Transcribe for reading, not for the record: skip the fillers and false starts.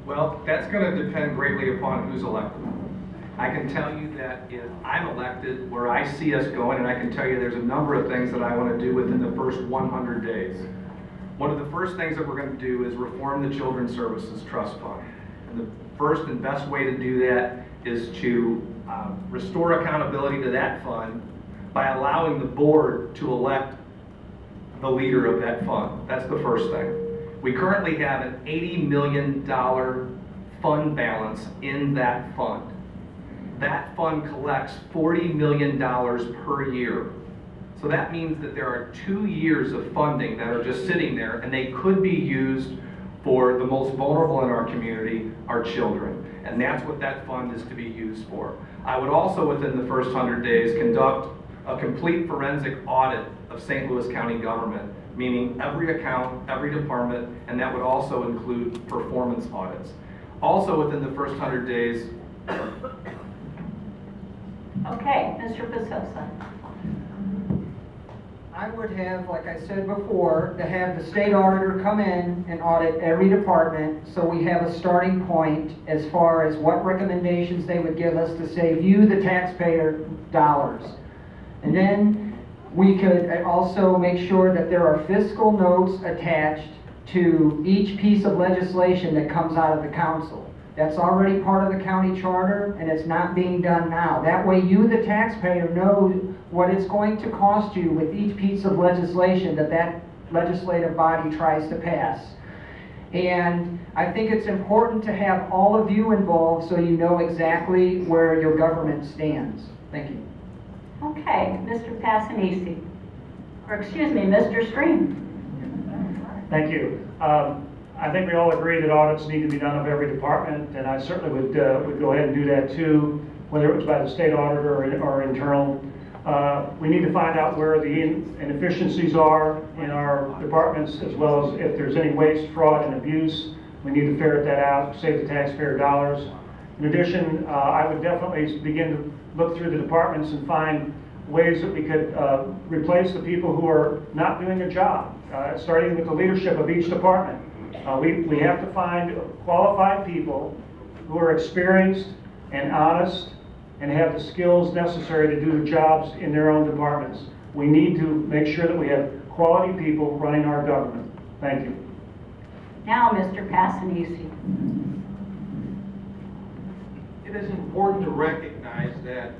Well, that's going to depend greatly upon who's elected. I can tell you that if I'm elected, where I see us going, and I can tell you there's a number of things that I want to do within the first 100 days. One of the first things that we're going to do is reform the Children's Services Trust Fund. And the first and best way to do that is to restore accountability to that fund by allowing the board to elect the leader of that fund. That's the first thing. We currently have an $80 million fund balance in that fund. That fund collects $40 million per year. So that means that there are 2 years of funding that are just sitting there, and they could be used for the most vulnerable in our community, our children. And that's what that fund is to be used for. I would also, within the first 100 days, conduct a complete forensic audit of St. Louis County government, meaning every account, every department, and that would also include performance audits. Also within the first 100 days. Okay, Mr. Pasosa. I would have, like I said before, to have the state auditor come in and audit every department so we have a starting point as far as what recommendations they would give us to save you, the taxpayer, dollars. And then we could also make sure that there are fiscal notes attached to each piece of legislation that comes out of the council. That's already part of the county charter, and it's not being done now. That way you, the taxpayer, know what it's going to cost you with each piece of legislation that that legislative body tries to pass. And I think it's important to have all of you involved so you know exactly where your government stands. Thank you. Okay, Mr. Passanisi, or excuse me, Mr. Stream. Thank you. I think we all agree that audits need to be done of every department, and I certainly would go ahead and do that too, whether it was by the state auditor or internal. We need to find out where the inefficiencies are in our departments, as well as if there's any waste, fraud, and abuse. We need to ferret that out, save the taxpayer dollars. In addition, I would definitely begin to look through the departments and find ways that we could replace the people who are not doing their job, starting with the leadership of each department. We have to find qualified people who are experienced and honest and have the skills necessary to do the jobs in their own departments. We need to make sure that we have quality people running our government. Thank you. Now, Mr. Passanisi. It is important to recognize that